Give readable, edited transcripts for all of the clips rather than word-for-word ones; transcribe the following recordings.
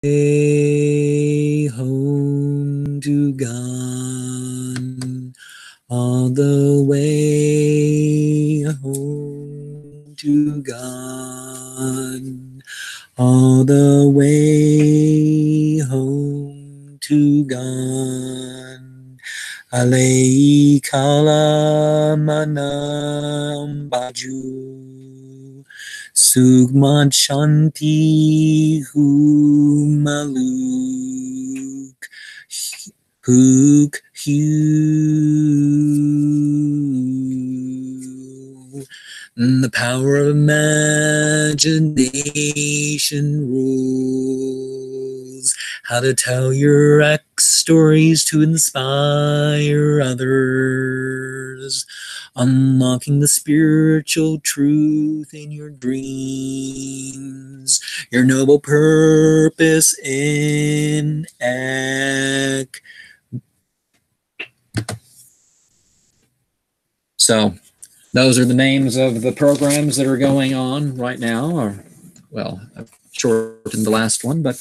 way home to God, all the way home to God, all the way home to God. Alei kala manam baju, sugmat shanti humaluk, huk hu. The power of imagination rules. How to tell your ex stories to inspire others. Unlocking the spiritual truth in your dreams. Your noble purpose in act. So, those are the names of the programs that are going on right now. Or, well, I've shortened the last one, but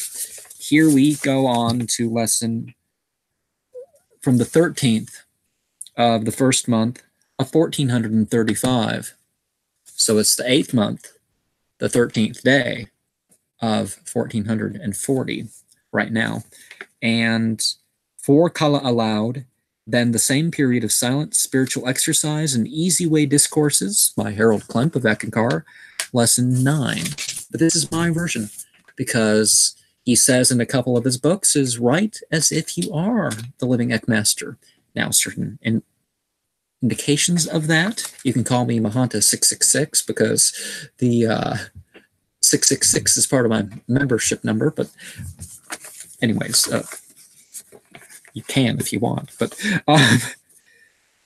here we go on to lesson from the 13th of the first month of 1435. So it's the 8th month, the 13th day of 1440 right now. And for Kala aloud, then the same period of silent spiritual exercise and easy way discourses by Harold Klemp of Eckankar, lesson 9. But this is my version because he says in a couple of his books is write as if you are the living Eckmaster. Now, certain indications of that, you can call me Mahanta 666 because the 666 is part of my membership number. But anyways, you can if you want. But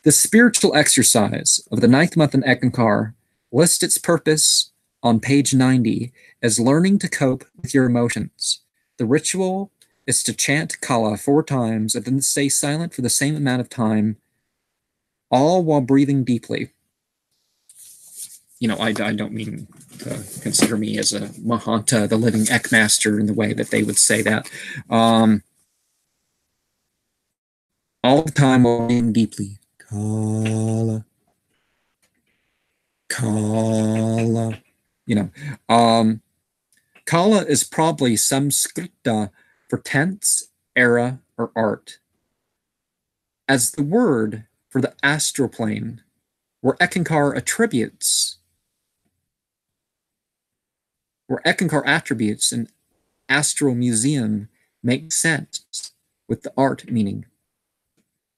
the spiritual exercise of the 9th month in Eckankar lists its purpose on page 90 as learning to cope with your emotions. The ritual is to chant Kala 4 times and then stay silent for the same amount of time, all while breathing deeply. You know, I don't mean to consider me as a Mahanta, the living Eckmaster, in the way that they would say that. All the time while breathing deeply. Kala. Kala. You know, Kala is probably Samskrita for tense, era, or art. As the word for the astral plane, where Eckankar attributes an astral museum make sense with the art meaning.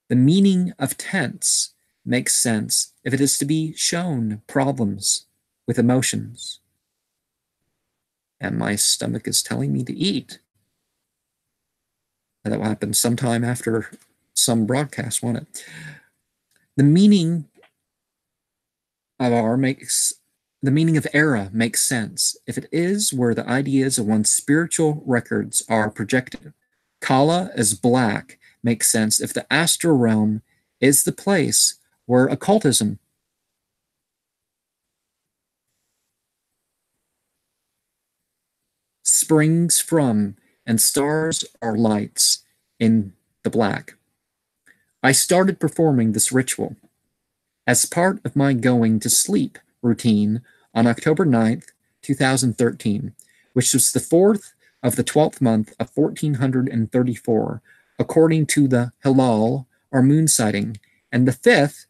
The meaning of tense makes sense if it is to be shown problems with emotions. And my stomach is telling me to eat. And that will happen sometime after some broadcast, won't it? The meaning of era makes sense if it is where the ideas of one's spiritual records are projected. Kala as black makes sense if the astral realm is the place where occultism springs from and stars are lights in the black. I started performing this ritual as part of my going to sleep routine on October 9th, 2013, which was the 4th of the 12th month of 1434, according to the Hilal, or moon sighting, and the 5th,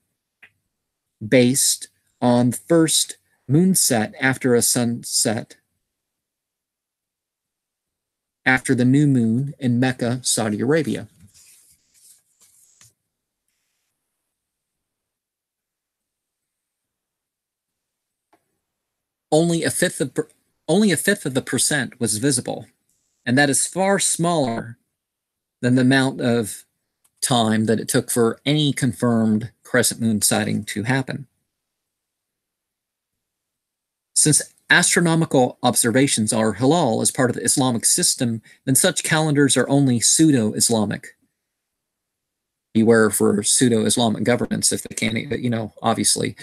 based on the first moon set after a sunset, after the new moon in Mecca, Saudi Arabia. Only a fifth of the percent was visible, and that is far smaller than the amount of time that it took for any confirmed crescent moon sighting to happen. Since astronomical observations are halal as part of the Islamic system, then such calendars are only pseudo-Islamic. Beware for pseudo-Islamic governments if they can't, obviously,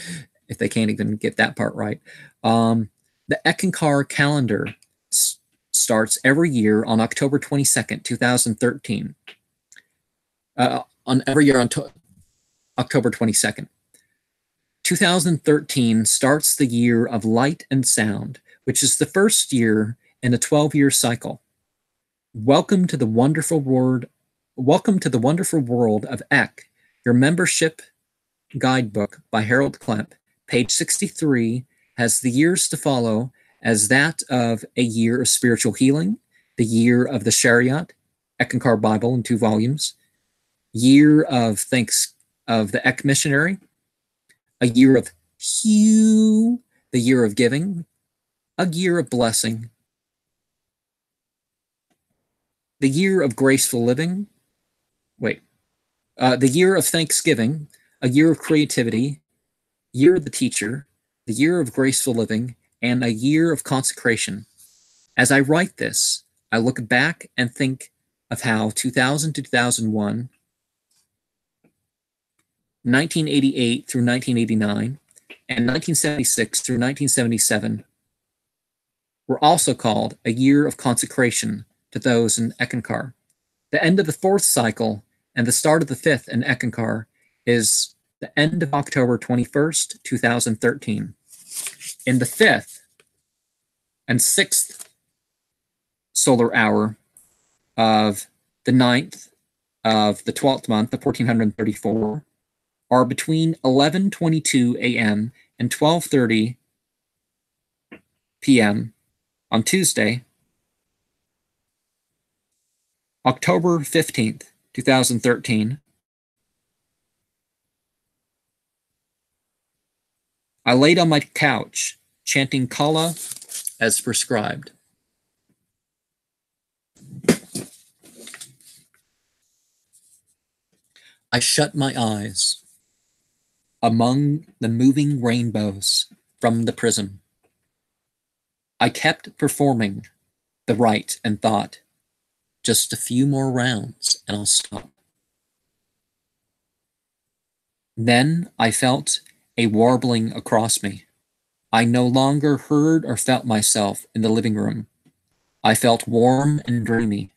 if they can't even get that part right. The Eckankar calendar starts every year on October 22nd, 2013. On every year on October 22nd. 2013 starts the year of light and sound, which is the first year in a 12-year cycle. Welcome to the wonderful world of Eck, your membership guidebook by Harold Klemp. Page 63 has the years to follow as that of a year of spiritual healing, the year of the Shariat, Eckankar Bible in 2 volumes, year of the Eck missionary, a year of Hugh, the year of giving, a year of blessing, the year of graceful living, the year of Thanksgiving, a year of creativity, year of the teacher, the year of graceful living, and a year of consecration. As I write this, I look back and think of how 2000 to 2001, 1988 through 1989, and 1976 through 1977 were also called a year of consecration to those in Eckankar. The end of the 4th cycle and the start of the 5th in Eckankar is the end of October 21st, 2013. In the 5th and 6th solar hour of the 9th of the 12th month of 1434 are between 11:22 a.m. and 12:30 p.m. on Tuesday, October 15th, 2013. I laid on my couch, chanting Kala as prescribed. I shut my eyes among the moving rainbows from the prism. I kept performing the rite and thought, just a few more rounds and I'll stop. Then I felt a warbling across me. I no longer heard or felt myself in the living room. I felt warm and dreamy.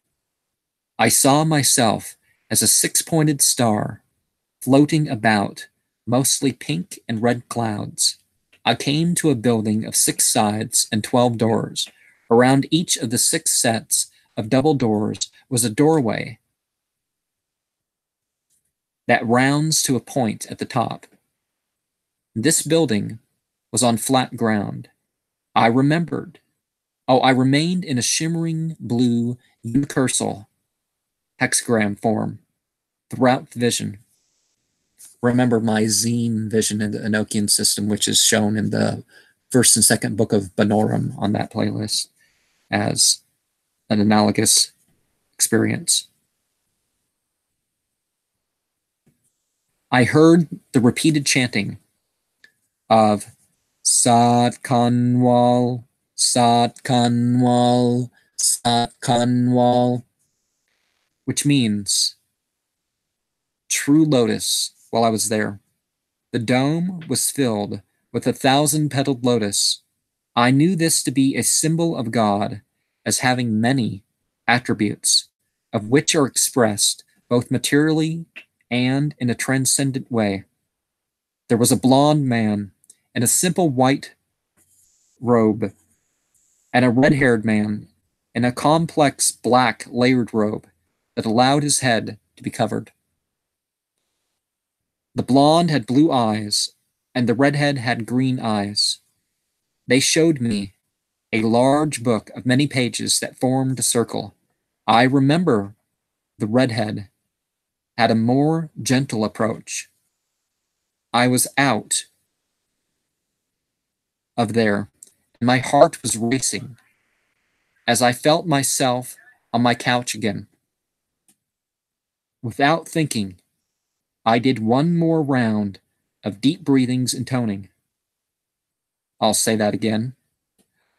I saw myself as a 6-pointed star floating about, mostly pink and red clouds. I came to a building of 6 sides and 12 doors. Around each of the 6 sets of double doors was a doorway that rounds to a point at the top. This building was on flat ground. I remained in a shimmering blue unicursal hexagram form throughout the vision. Remember my zine vision in the Enochian system, which is shown in the 1st and 2nd book of Banoram on that playlist as an analogous experience. I heard the repeated chanting of Sat Kanwal, Sat Kanwal, Sat Kanwal, which means true lotus while I was there. The dome was filled with 1,000-petaled lotus. I knew this to be a symbol of God as having many attributes, of which are expressed both materially and in a transcendent way. There was a blond man in a simple white robe, and a red-haired man in a complex black layered robe that allowed his head to be covered. The blonde had blue eyes, and the redhead had green eyes. They showed me a large book of many pages that formed a circle. I remember the redhead had a more gentle approach. I was out of there, and my heart was racing as I felt myself on my couch again. Without thinking, I did one more round of deep breathings and toning. I'll say that again.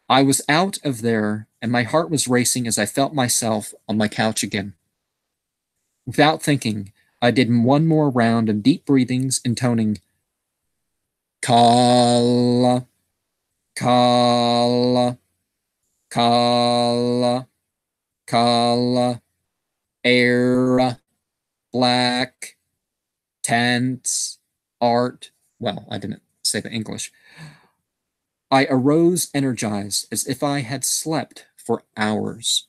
I was out of there, and my heart was racing as I felt myself on my couch again. Without thinking, I did one more round of deep breathings and toning. Kala, Kala, Kala, Kala, air, black, tense, art. Well, I didn't say the English. I arose energized as if I had slept for hours.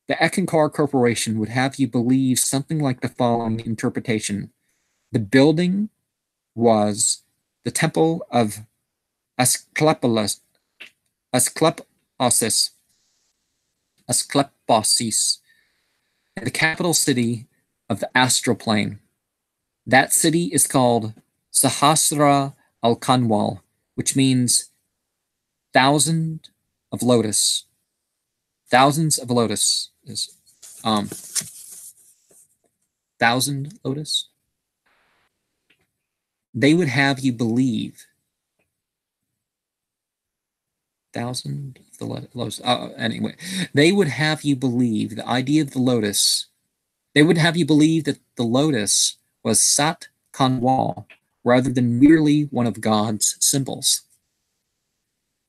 The Eckankar Corporation would have you believe something like the following interpretation. The building was the temple of Asclepius, Ascleposis, the capital city of the astral plane. That city is called Sahasra al-Kanwal, which means thousand of lotus. Thousands of lotus is thousand lotus. They would have you believe thousand of the lotus. Anyway, they would have you believe the idea of the lotus. They would have you believe that the lotus was Sat Kanwal rather than merely one of God's symbols.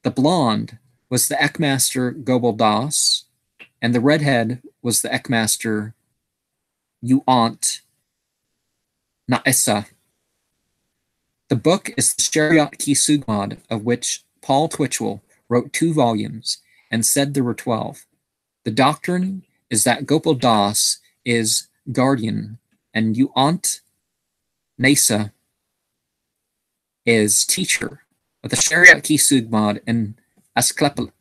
The blonde was the Ekmaster Gobal Das, and the redhead was the Ekmaster Yuant Naessa. The book is the Shariat Ki Sugmad, of which Paul Twitchell wrote 2 volumes and said there were 12. The doctrine is that Gopal Das is guardian and Yuant Naessa is teacher of the Shariat Ki Sugmad and Ascleposis.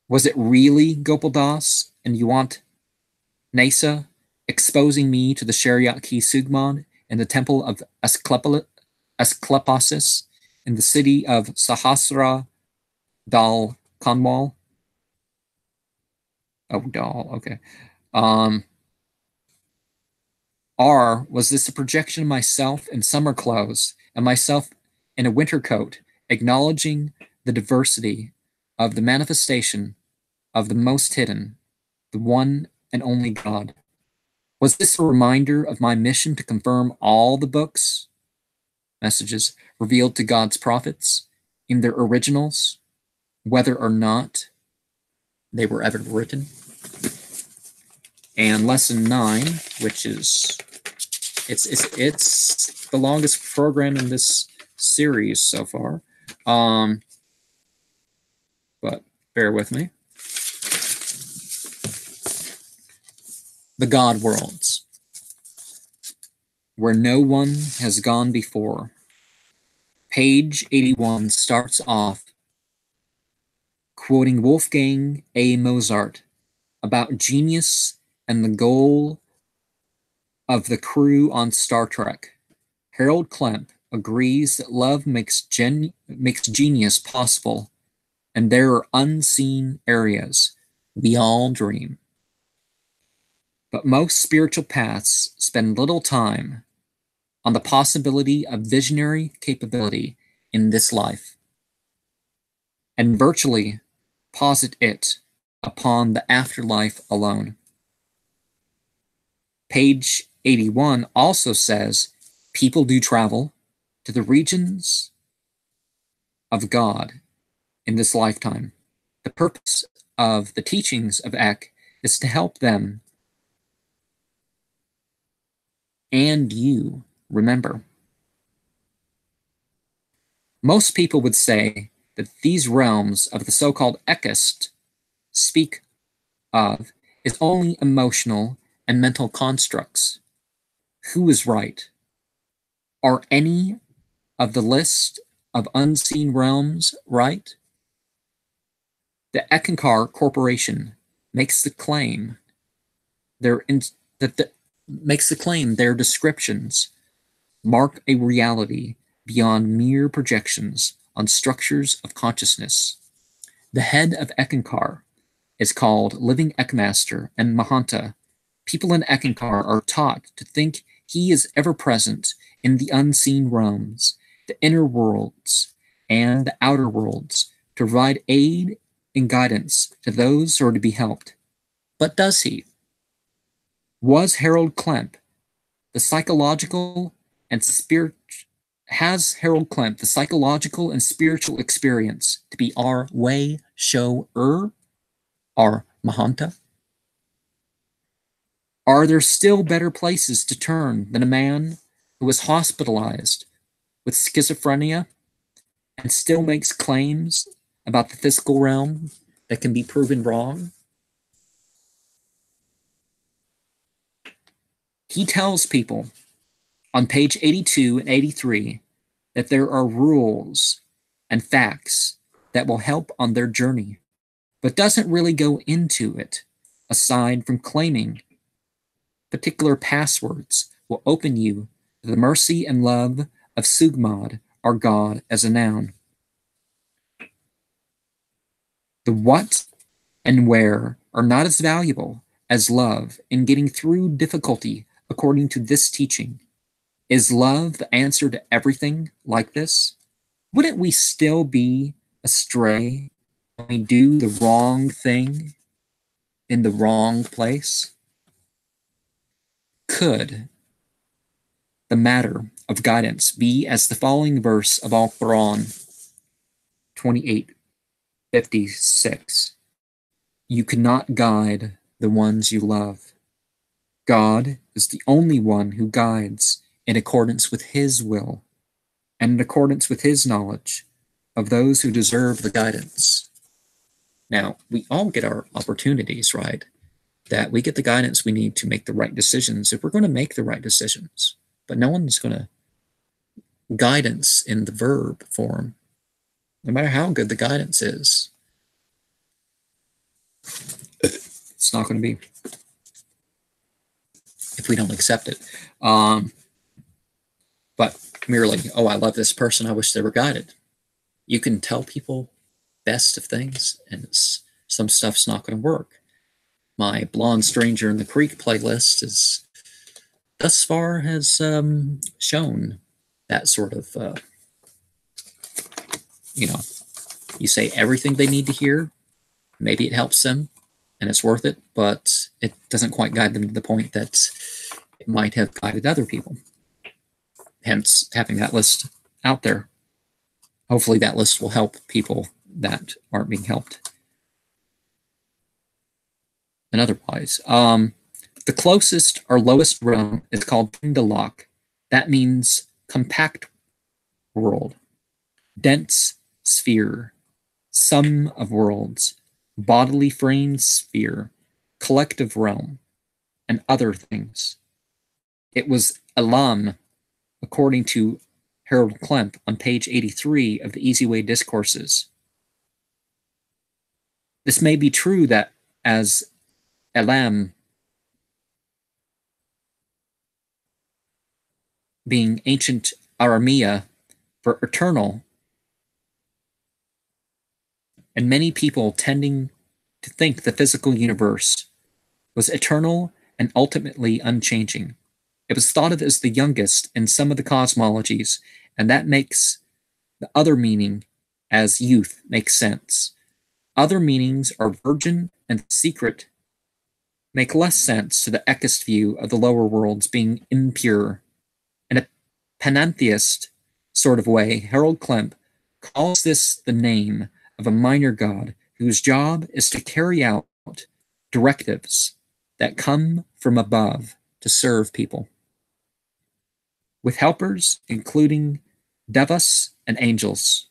Was it really Gopal Das and Yuant Naessa exposing me to the Shariat Ki Sugmad in the temple of Ascleposis in the city of Sahasra Dal Kanwal? Oh, Dal, okay. Was this a projection of myself in summer clothes and myself in a winter coat, acknowledging the diversity of the manifestation of the most hidden, the one and only God? Was this a reminder of my mission to confirm all the books, messages revealed to God's prophets in their originals, whether or not they were ever written? And lesson 9, which is it's the longest program in this series so far, but bear with me. The God worlds, where no one has gone before. Page 81 starts off quoting Wolfgang A. Mozart about genius and the goal of the crew on Star Trek. Harold Klemp agrees that love makes genius possible, and there are unseen areas we all dream. But most spiritual paths spend little time on the possibility of visionary capability in this life, and virtually posit it upon the afterlife alone. Page 81 also says people do travel to the regions of God in this lifetime. The purpose of the teachings of Eck is to help them and you remember. Most people would say that these realms of the so-called Eckist speak of is only emotional and mental constructs. Who is right? Are any of the list of unseen realms right? The Eckankar Corporation makes the claim their descriptions mark a reality beyond mere projections on structures of consciousness. The head of Eckankar is called Living Eckmaster and Mahanta. People in Eckankar are taught to think he is ever present in the unseen realms, the inner worlds, and the outer worlds to provide aid and guidance to those who are to be helped. But does he? Was Harold Klemp the psychological and has Harold Klemp the psychological and spiritual experience to be our way shower, our Mahanta? Are there still better places to turn than a man who was hospitalized with schizophrenia and still makes claims about the physical realm that can be proven wrong? He tells people on page 82 and 83 that there are rules and facts that will help on their journey, but doesn't really go into it, aside from claiming particular passwords will open you to the mercy and love of Sugmad, our God, as a noun. The what and where are not as valuable as love in getting through difficulty according to this teaching. Is love the answer to everything like this? Wouldn't we still be astray when we do the wrong thing in the wrong place? Could the matter of guidance be as the following verse of Al-Quran 28:56? You cannot guide the ones you love. God is the only one who guides in accordance with his will and in accordance with his knowledge of those who deserve the guidance. Now, we all get our opportunities, right? That we get the guidance we need to make the right decisions if we're going to make the right decisions. But no one's going to guidance in the verb form, no matter how good the guidance is. It's not going to be if we don't accept it. But merely, oh, I love this person, I wish they were guided. You can tell people best of things, and some stuff's not going to work. My Blonde Stranger in the Creek playlist is thus far has shown that sort of, you say everything they need to hear, maybe it helps them and it's worth it, but it doesn't quite guide them to the point that it might have guided other people. Hence, having that list out there. Hopefully that list will help people that aren't being helped. And otherwise, the closest or lowest realm is called Pindalak. That means compact world, dense sphere, sum of worlds, bodily frame sphere, collective realm, and other things. It was Elam, according to Harold Klemp on page 83 of the Easy Way Discourses. This may be true that as Elam being ancient Aramea for eternal, and many people tending to think the physical universe was eternal and ultimately unchanging. It was thought of as the youngest in some of the cosmologies, and that makes the other meaning as youth make sense. Other meanings are virgin and secret make less sense to the ekist view of the lower worlds being impure. In a panentheist sort of way, Harold Klemp calls this the name of a minor god whose job is to carry out directives that come from above to serve people. With helpers, including devas and angels,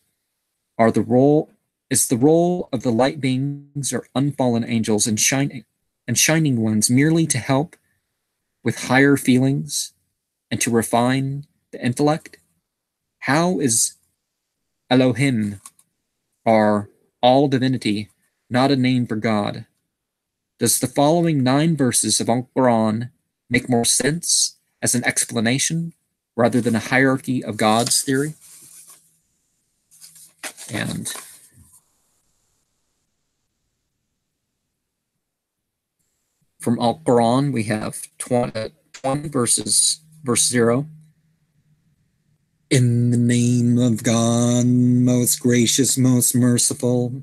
is the role of the light beings or unfallen angels and shining ones merely to help with higher feelings and to refine the intellect? How is Elohim, or all divinity, not a name for God? Does the following 9 verses of Al-Quran make more sense as an explanation rather than a hierarchy of gods theory? And from Al-Quran, we have 20 verse 0. In the name of God, most gracious, most merciful.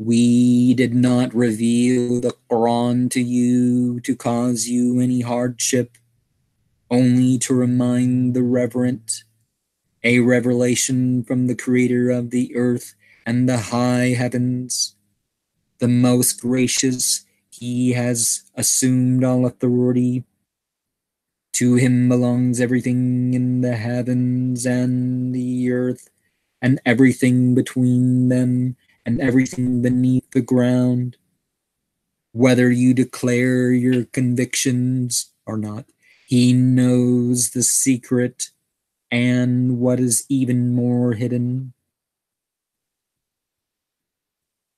We did not reveal the Quran to you to cause you any hardship, only to remind the reverent, a revelation from the Creator of the earth and the high heavens, the most gracious. He has assumed all authority. To him belongs everything in the heavens and the earth, and everything between them, and everything beneath the ground. Whether you declare your convictions or not, he knows the secret and what is even more hidden.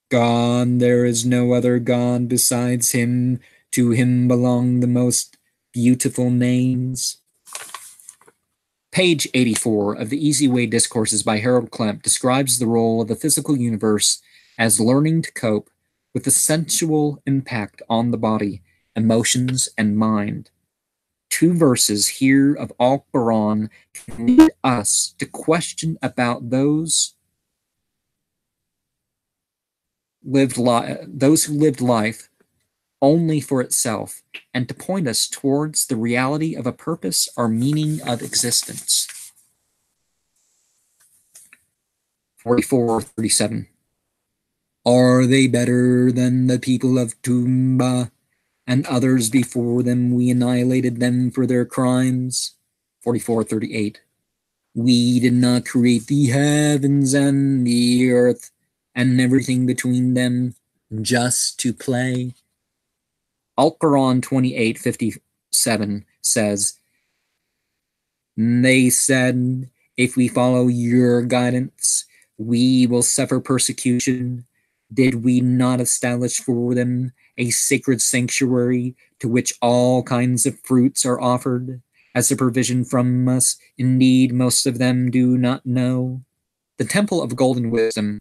God, there is no other God besides him. To him belong the most beautiful names. Page 84 of the Easy Way Discourses by Harold Klemp describes the role of the physical universe as learning to cope with the sensual impact on the body, emotions, and mind. 2 verses here of Al-Quran need us to question about those who lived life only for itself, and to point us towards the reality of a purpose or meaning of existence. 44:37. Are they better than the people of Tumba and others before them? We annihilated them for their crimes. 44:38. We did not create the heavens and the earth and everything between them just to play. Al-Quran 28:57 says, they said, if we follow your guidance, we will suffer persecution. Did we not establish for them a sacred sanctuary to which all kinds of fruits are offered as a provision from us? Indeed, most of them do not know. The Temple of Golden Wisdom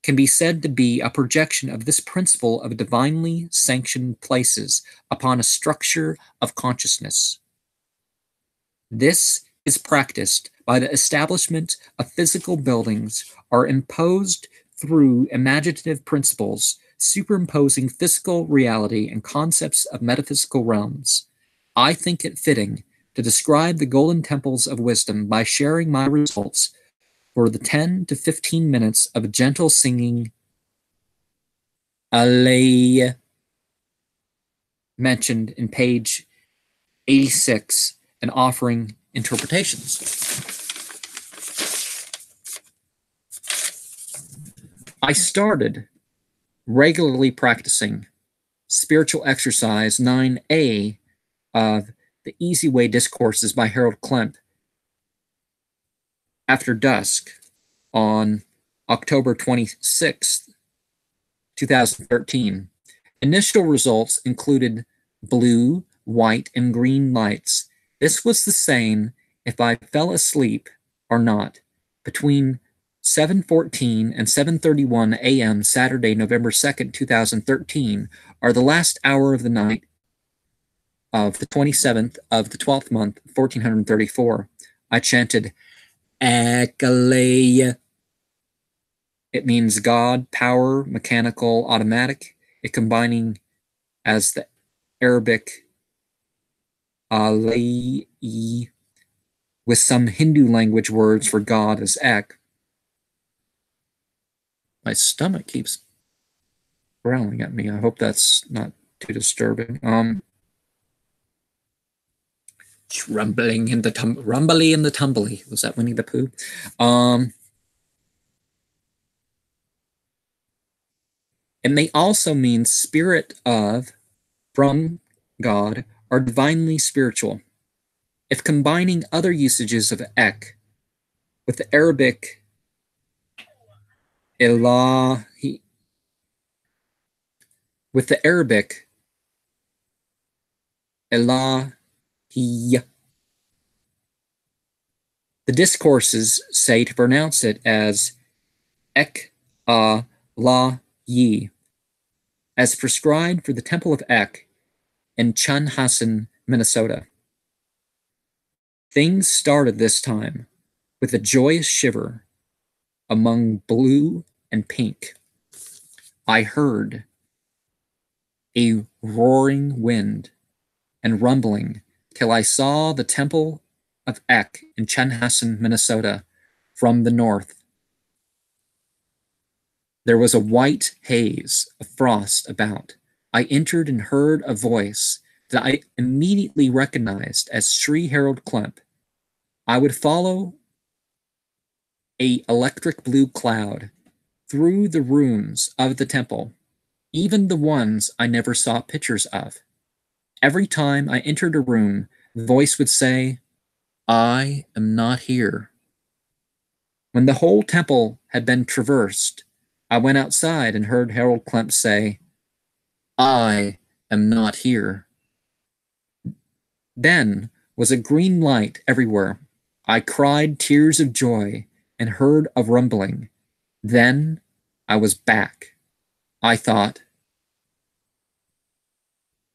can be said to be a projection of this principle of divinely sanctioned places upon a structure of consciousness. This is practiced by the establishment of physical buildings or imposed through imaginative principles, superimposing physical reality and concepts of metaphysical realms. I think it fitting to describe the golden temples of wisdom by sharing my results for the 10 to 15 minutes of gentle singing Alay mentioned in page 86 and offering interpretations. I started regularly practicing spiritual exercise 9A of the Easy Way Discourses by Harold Klemp after dusk on October 26th, 2013. Initial results included blue, white, and green lights. This was the same if I fell asleep or not. Between 7:14 and 7:31 a.m. Saturday, November 2nd, 2013, or the last hour of the night of the 27th of the 12th month, 1434, I chanted Akaleya. It means God, power, mechanical, automatic. It combining as the Arabic Alai with some Hindu language words for God as Ek. My stomach keeps growling at me. I hope that's not too disturbing. Rumbly in the tumbly. Was that Winnie the Pooh? It may also mean spirit of, from God, or divinely spiritual. If combining other usages of Ek with the Arabic Ilahi, with the Arabic Ilahiya, the discourses say to pronounce it as Ek-a-la-yi, as prescribed for the Temple of Ek in Chanhassen, Minnesota. Things started this time with a joyous shiver among blue and pink. I heard a roaring wind and rumbling till I saw the temple of Ek in Chanhassen, Minnesota, from the north. There was a white haze of frost about. I entered and heard a voice that I immediately recognized as Sri Harold Klemp. I would follow a electric blue cloud through the rooms of the temple, even the ones I never saw pictures of. Every time I entered a room, the voice would say, "I am not here." When the whole temple had been traversed, I went outside and heard Harold Klemp say, "I am not here." Then was a green light everywhere. I cried tears of joy and heard a rumbling. Then I was back. I thought,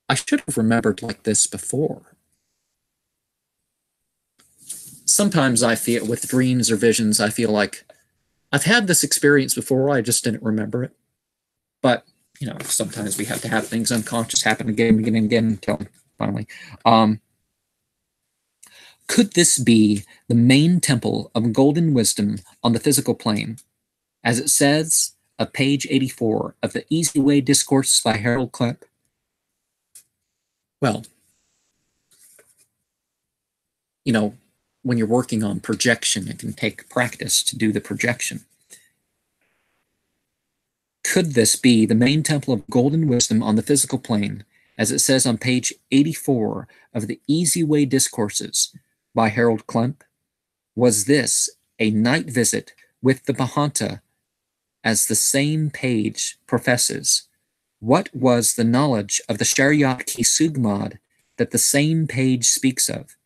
I should have remembered like this before. Sometimes I feel with dreams or visions, I feel like I've had this experience before, I just didn't remember it. But, sometimes we have to have things unconscious happen again and again and again until finally. Could this be the main temple of golden wisdom on the physical plane? As it says of page 84 of the Easy Way Discourses by Harold Klemp? Well, when you're working on projection, it can take practice to do the projection. Could this be the main temple of golden wisdom on the physical plane, as it says on page 84 of the Easy Way Discourses by Harold Klemp? Was this a night visit with the Mahanta, as the same page professes? What was the knowledge of the Shariat Ki Sugmad that the same page speaks of?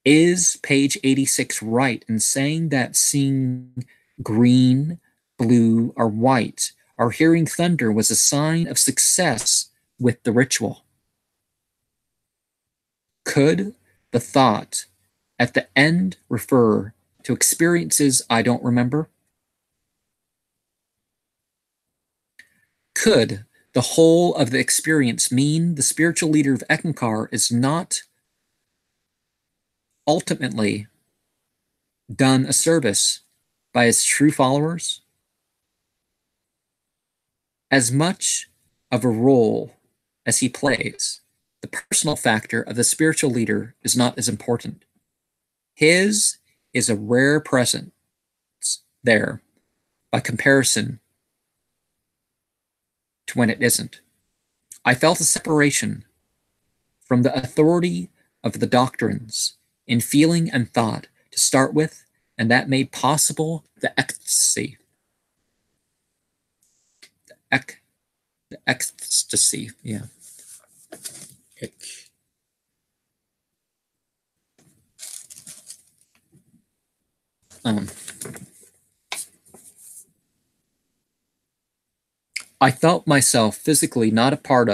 Is page 86 right in saying that seeing green, blue, or white, or hearing thunder was a sign of success with the ritual? Could the thought at the end refer to experiences I don't remember? Could the whole of the experience mean the spiritual leader of Eckankar is not ultimately done a service by his true followers? As much of a role as he plays, the personal factor of the spiritual leader is not as important. His is a rare presence there by comparison to when it isn't. I felt a separation from the authority of the doctrines in feeling and thought to start with, and that made possible the ecstasy. The ecstasy, yeah. I felt myself physically not a part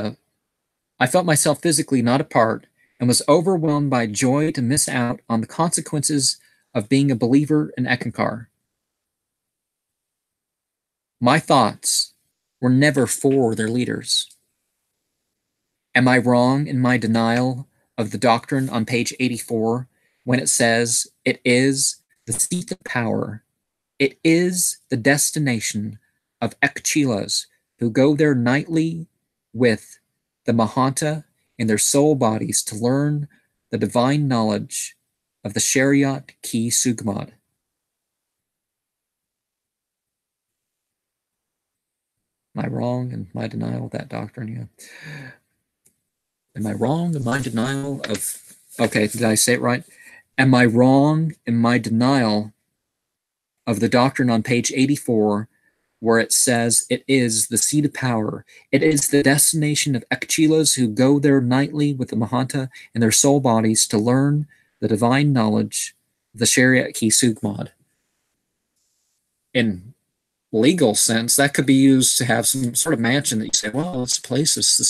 and was overwhelmed by joy to miss out on the consequences of being a believer in Eckankar. My thoughts were never for their leaders. Am I wrong in my denial of the doctrine on page 84 when it says it is the seat of power, it is the destination of Ekchilas who go there nightly with the Mahanta in their soul bodies to learn the divine knowledge of the Shariat Ki Sugmad? Am I wrong in my denial of that doctrine? Yeah. Am I wrong in my denial of... Okay, did I say it right? Am I wrong in my denial of the doctrine on page 84 where it says it is the seat of power, it is the destination of Ekchilas who go there nightly with the Mahanta in their soul bodies to learn the divine knowledge of the Shariat Ki Sugmad? In legal sense, that could be used to have some sort of mansion that you say, well, this place is the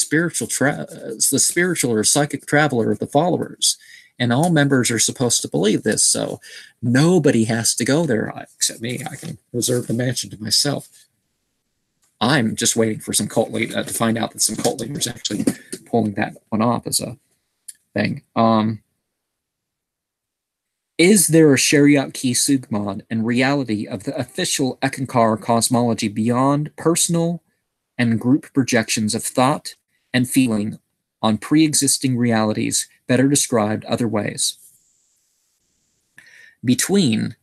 spiritual or psychic traveler of the followers, and all members are supposed to believe this, so nobody has to go there except me. I can reserve the mansion to myself. I'm just waiting for some cult leader to find out that some cult leaders actually pulling that one off as a thing. Is there a Shariat Ki Sugmad and reality of the official Ekankar cosmology beyond personal and group projections of thought and feeling on pre-existing realities better described other ways? Between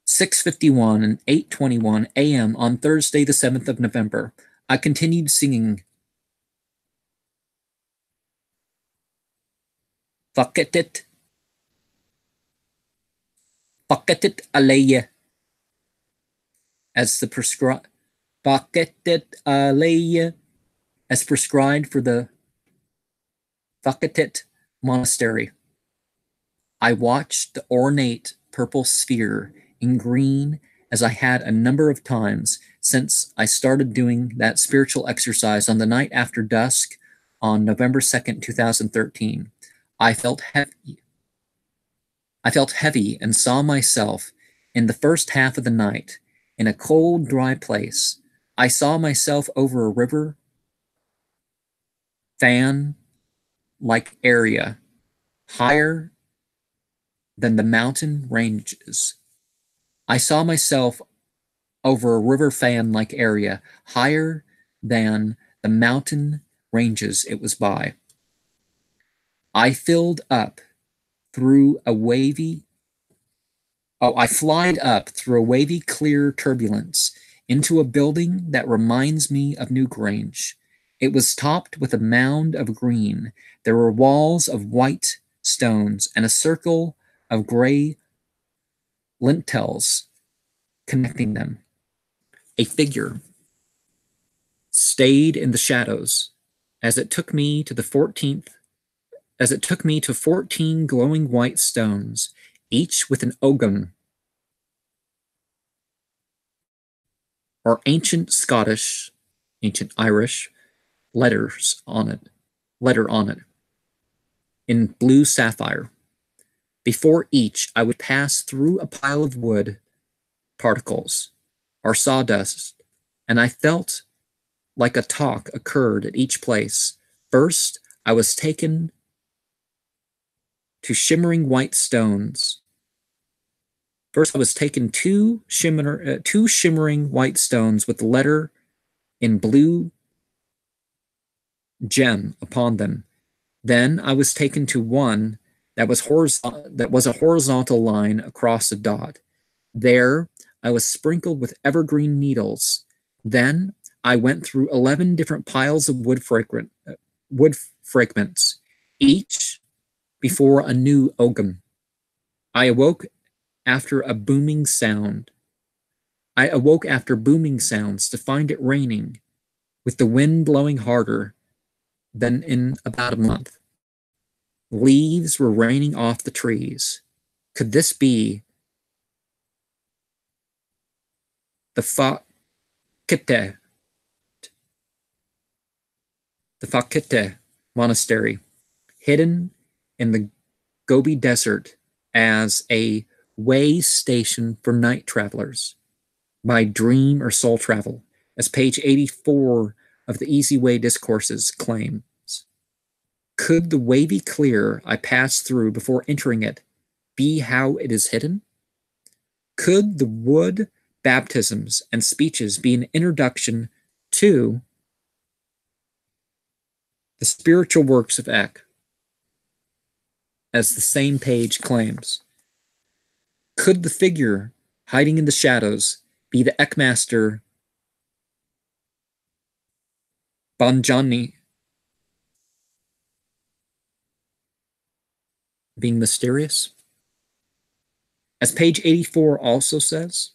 6:51 and 8:21 a.m. on Thursday, the 7th of November, I continued singing Fakatit Alaya as the prescribed as prescribed for the Fakatit monastery. I watched the ornate purple sphere in green as I had a number of times since I started doing that spiritual exercise on the night after dusk on November 2nd, 2013. I felt heavy and saw myself in the first half of the night in a cold, dry place. I saw myself over a river fan-like area higher than the mountain ranges. I saw myself over a river fan-like area higher than the mountain ranges it was by. I filled up through a wavy I flied up through a wavy, clear turbulence into a building that reminds me of Newgrange. It was topped with a mound of green. There were walls of white stones and a circle of gray lintels connecting them. A figure stayed in the shadows as it took me to 14 glowing white stones, each with an ogam, or ancient Scottish, ancient Irish letter on it, in blue sapphire. Before each, I would pass through a pile of wood particles or sawdust, and I felt like a talk occurred at each place. First, I was taken to shimmering white stones. First, I was taken two shimmering white stones with the letter in blue gem upon them. Then I was taken to one that was a horizontal line across a dot. There, I was sprinkled with evergreen needles. Then I went through 11 different piles of wood fragments, each before a new ogam. I awoke after booming sounds to find it raining, with the wind blowing harder than in about a month. Leaves were raining off the trees. Could this be the Fakite monastery, hidden in the Gobi Desert as a way station for night travelers by dream or soul travel, as page 84 of the Easy Way Discourses claims? Could the wavy clear I passed through before entering it be how it is hidden? Could the wood baptisms and speeches be an introduction to the spiritual works of Ek, as the same page claims? Could the figure hiding in the shadows be the Ekmaster Banjani, being mysterious? As page 84 also says,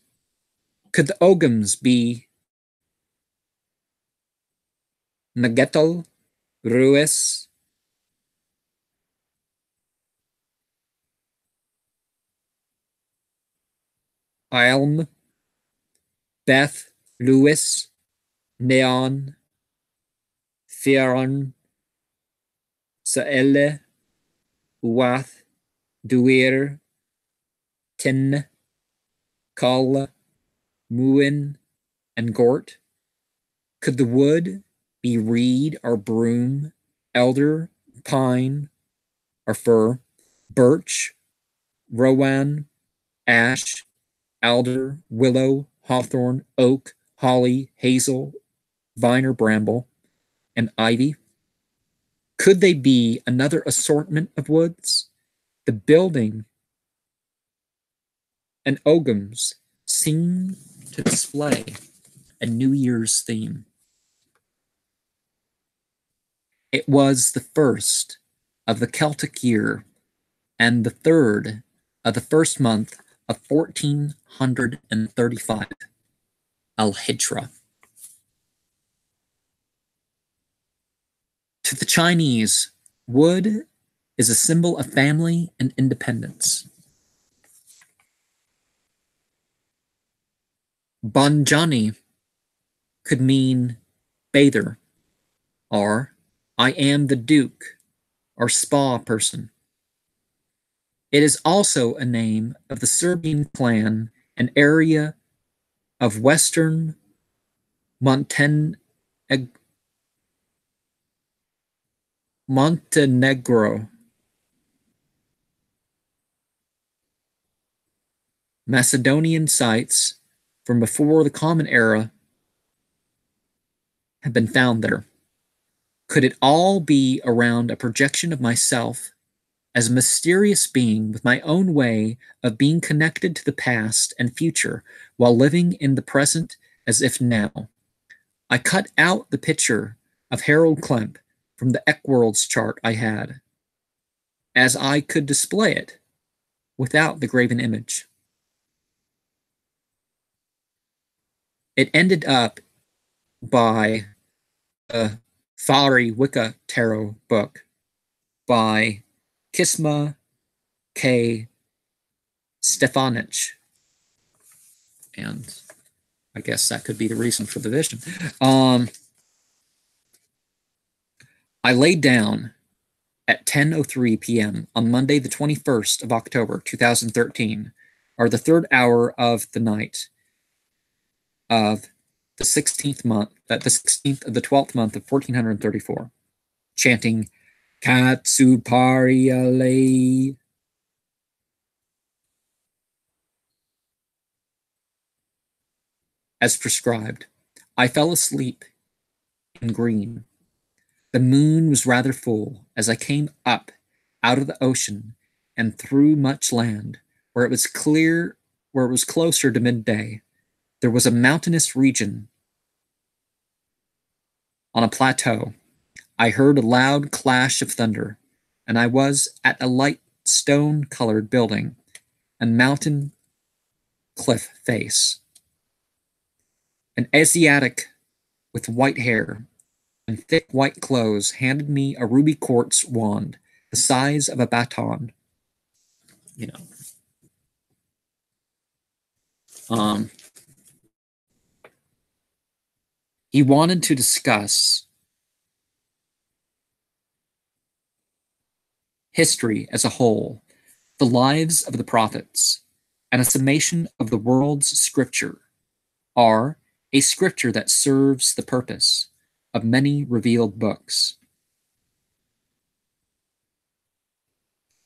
could the Ogams be Nagetal Ruiz, Ilm, Beth, Lewis, Neon, Fieron, Saelle, Uath, Duir, Tin, Kalla, Muin, and Gort? Could the wood be reed or broom, elder, pine or fir, birch, rowan, ash, alder, willow, hawthorn, oak, holly, hazel, vine or bramble, and ivy? Could they be another assortment of woods? The building and ogums seem to display a New Year's theme. It was the first of the Celtic year and the third of the first month of 1435, Al-Hijra. To the Chinese, wood is a symbol of family and independence. Banjani could mean bather, or I am the Duke, or spa person. It is also a name of the Serbian clan, an area of western Montenegro, Macedonian sites from before the Common Era have been found there. Could it all be around a projection of myself as a mysterious being with my own way of being connected to the past and future while living in the present as if now? I cut out the picture of Harold Klemp from the Eckworlds chart I had, as I could display it without the graven image. It ended up by a Fari Wicca tarot book by Kisma K. Stefanich. And I guess that could be the reason for the vision. I laid down at 10:03 p.m. on Monday, the 21st of October, 2013, or the third hour of the night of the 16th month, the 16th of the 12th month of 1434, chanting Katsupariale. As prescribed, I fell asleep in green. The moon was rather full as I came up out of the ocean and through much land where it was clear, where it was closer to midday. There was a mountainous region on a plateau. I heard a loud clash of thunder, and I was at a light stone-colored building and mountain cliff face. An Asiatic with white hair and thick white clothes handed me a ruby quartz wand the size of a baton. You know, he wanted to discuss history as a whole, the lives of the prophets, and a summation of the world's scripture, are a scripture that serves the purpose of many revealed books.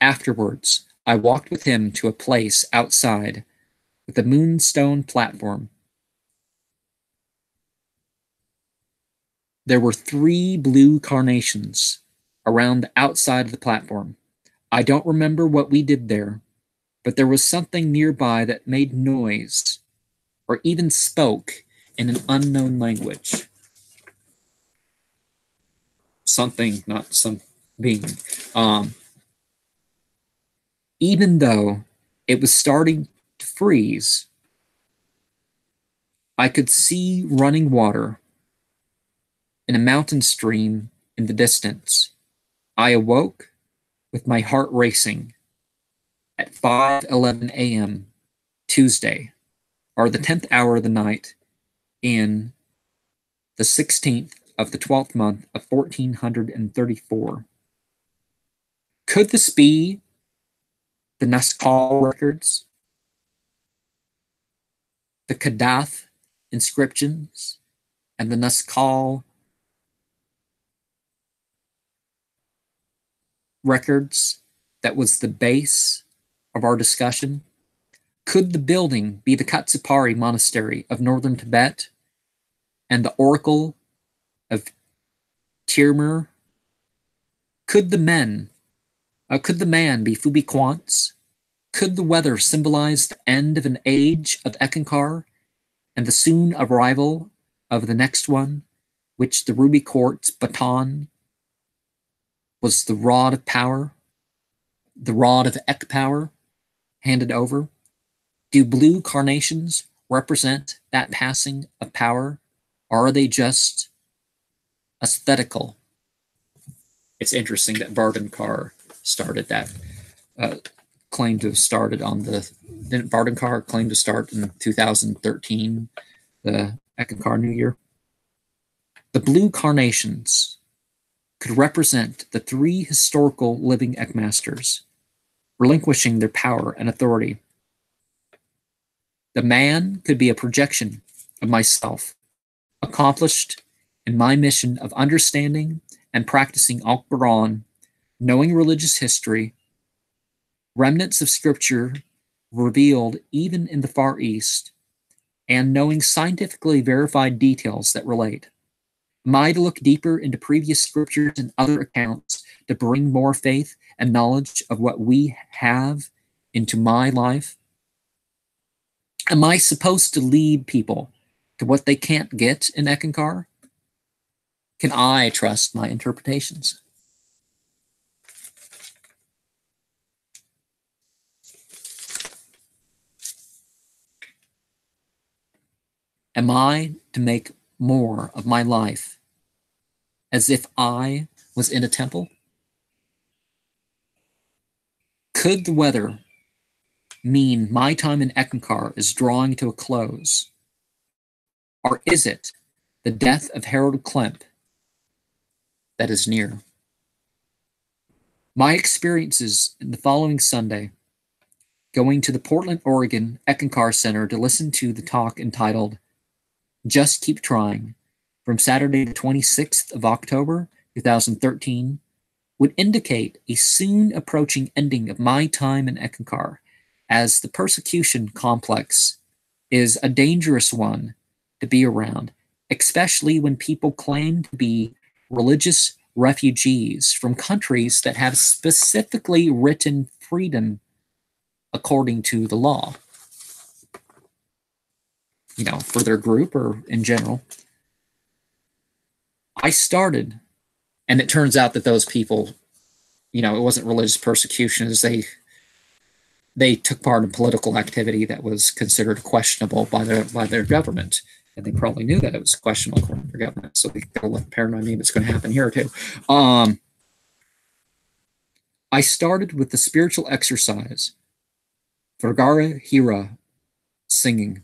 Afterwards, I walked with him to a place outside with a moonstone platform. There were 3 blue carnations around the outside of the platform. I don't remember what we did there, but there was something nearby that made noise or even spoke in an unknown language. Something, not some being. Even though it was starting to freeze, I could see running water in a mountain stream in the distance. I awoke with my heart racing at 5:11 a.m. Tuesday, or the 10th hour of the night, in the 16th of the 12th month of 1434. Could this be the Nazca records, the Kadath inscriptions, and the Nuskal records that was the base of our discussion? Could the building be the Katsupari Monastery of northern Tibet and the Oracle of Tirmur? Could the man be Fubi Quantz? Could the weather symbolize the end of an age of Ekankar and the soon arrival of the next one, which the ruby quartz baton was the rod of power, the rod of Ek power handed over? Do blue carnations represent that passing of power, or are they just aesthetical? It's interesting that Vardankar started that, claimed to have started on the, didn't Vardankar claim to start in 2013, the Ekankar New Year? The blue carnations could represent the three historical living Ekmasters, relinquishing their power and authority. The man could be a projection of myself, accomplished in my mission of understanding and practicing Al-Quran, knowing religious history, remnants of scripture revealed even in the Far East, and knowing scientifically verified details that relate. Am I to look deeper into previous scriptures and other accounts to bring more faith and knowledge of what we have into my life? Am I supposed to lead people to what they can't get in Ekankar? Can I trust my interpretations? Am I to make more of my life as if I was in a temple? Could the weather mean my time in Ekankar is drawing to a close? Or is it the death of Harold Klemp that is near? My experiences in the following Sunday, going to the Portland, Oregon Ekankar Center to listen to the talk entitled Just Keep Trying from Saturday the 26th of October 2013, would indicate a soon approaching ending of my time in Ekankar, as the persecution complex is a dangerous one to be around, especially when people claim to be religious refugees from countries that have specifically written freedom according to the law, for their group or in general. I started, and it turns out that those people, it wasn't religious persecution, as they took part in political activity that was considered questionable by their government. And they probably knew that it was questionable according to their government. So they got to let the paranoid mean it's going to happen here too. I started with the spiritual exercise, Vergara Hira, singing,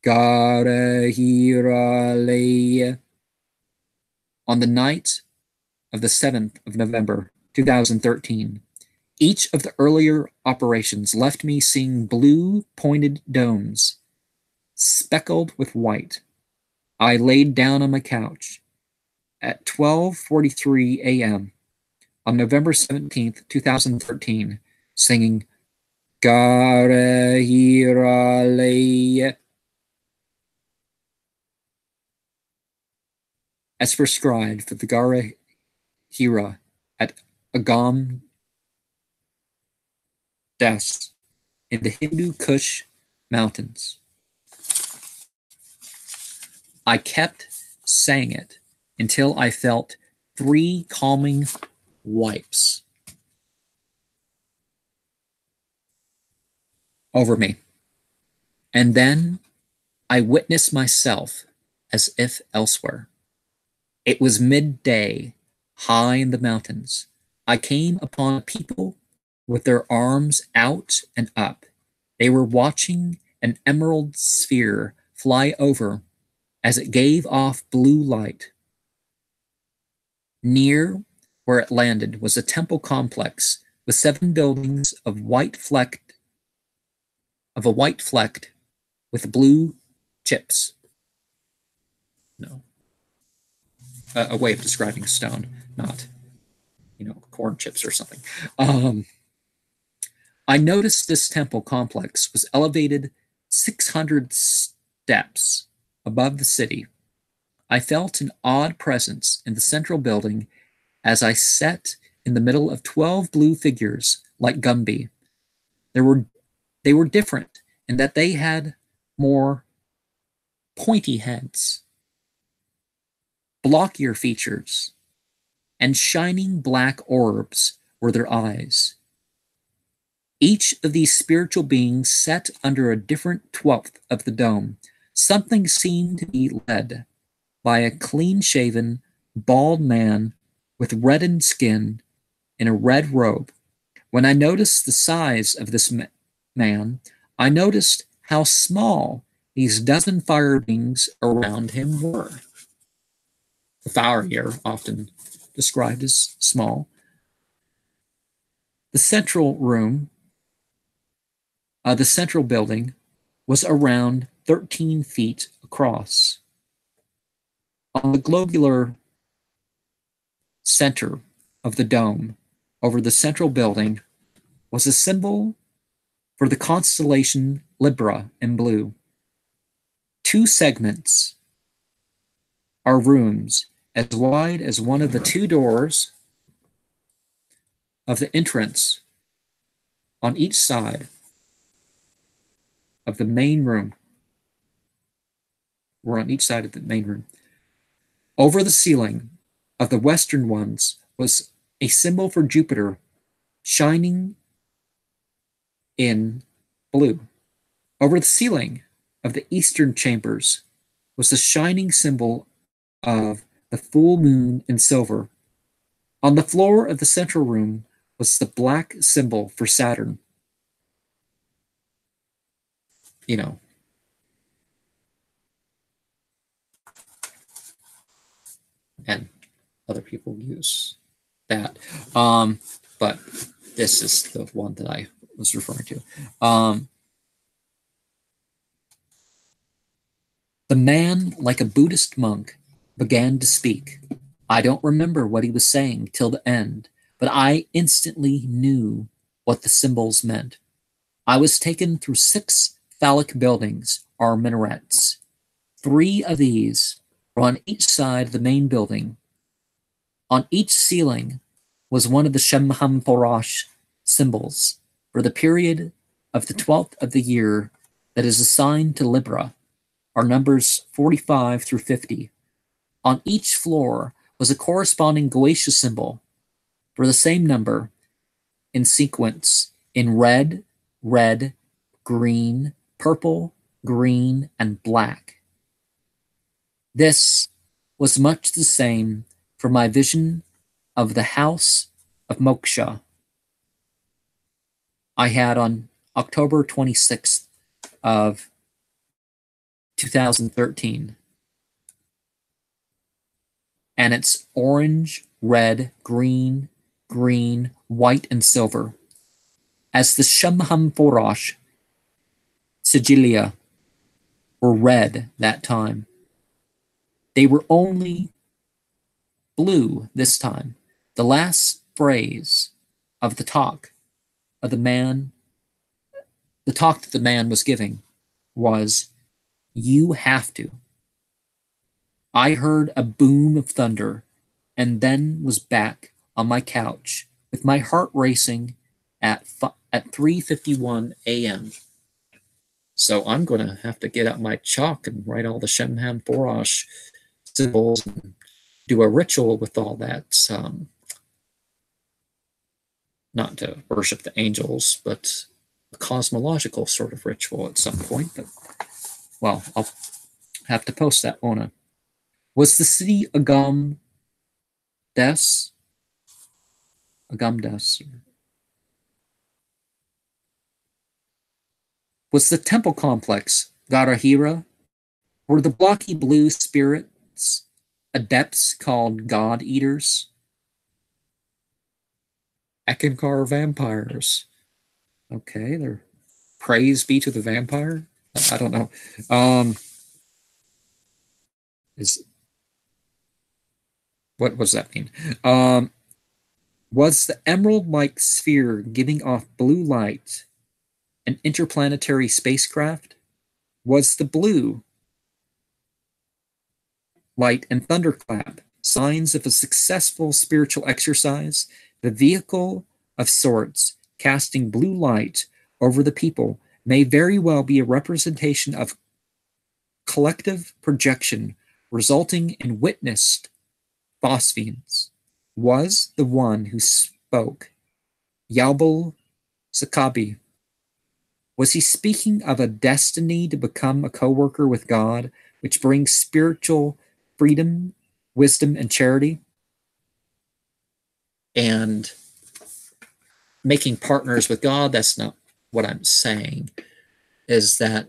Gara Hira Leia, on the night of the 7th of November, 2013. Each of the earlier operations left me seeing blue pointed domes, speckled with white. I laid down on my couch at 12:43 a.m. on November 17th, 2013, singing Gara Hira Leia, as prescribed for the Gara Hira at Agam Das in the Hindu Kush Mountains. I kept saying it until I felt 3 calming wipes over me. And then I witnessed myself as if elsewhere. It was midday, high in the mountains. I came upon people with their arms out and up. They were watching an emerald sphere fly over as it gave off blue light. Near where it landed was a temple complex with 7 buildings of a white flecked with blue chips. No, a way of describing stone, not, corn chips or something. I noticed this temple complex was elevated 600 steps above the city. I felt an odd presence in the central building as I sat in the middle of 12 blue figures like Gumby. They were different in that they had more pointy heads, blockier features, and shining black orbs were their eyes. Each of these spiritual beings sat under a different twelfth of the dome. Something seemed to be led by a clean-shaven, bald man with reddened skin in a red robe. When I noticed the size of this man, I noticed how small these dozen fire beings around him were. The fire here, often described as small. The central building was around 13 feet across. On the globular center of the dome, over the central building, was a symbol for the constellation Libra in blue. Two segments are rooms as wide as one of the two doors of the entrance on each side of the main room. Were on each side of the main room. Over the ceiling of the western ones was a symbol for Jupiter shining in blue. Over the ceiling of the eastern chambers was the shining symbol of the full moon in silver. On the floor of the central room was the black symbol for Saturn. And other people use that. But this is the one that I was referring to. The man, like a Buddhist monk, began to speak. I don't remember what he was saying till the end, but I instantly knew what the symbols meant. I was taken through 6 phallic buildings, or minarets. 3 of these were on each side of the main building. On each ceiling was one of the Shemhamphorash symbols for the period of the 12th of the year that is assigned to Libra, or numbers 45 through 50. On each floor was a corresponding Goetia symbol for the same number in sequence in red, red, green, purple, green, and black. This was much the same for my vision of the house of Moksha I had on October 26th of 2013. And it's orange, red, green, white, and silver. As the Shemhamphorash sigilia were red that time. They were only blue this time. The last phrase of the talk that the man was giving was, "You have to." I heard a boom of thunder and then was back on my couch with my heart racing at 3:51 a.m. So I'm going to have to get out my chalk and write all the Shemhamphorash symbols and do a ritual with all that. Not to worship the angels, but a cosmological sort of ritual at some point. But, well, I'll have to post that, won't I? Was the city Agam Des? Agam Des. Was the temple complex Garahira? Were the blocky blue spirits adepts called God Eaters? Ekankar vampires. Okay, they're praise be to the vampire. I don't know. What does that mean? Was the emerald-like sphere giving off blue light an interplanetary spacecraft? Was the blue light and thunderclap signs of a successful spiritual exercise? The vehicle of sorts casting blue light over the people may very well be a representation of collective projection resulting in witnessed phosphenes. Was the one who spoke Yaubal Sakabi? Was he speaking of a destiny to become a co-worker with God, which brings spiritual freedom, wisdom, and charity? And making partners with God, that's not what I'm saying. Is that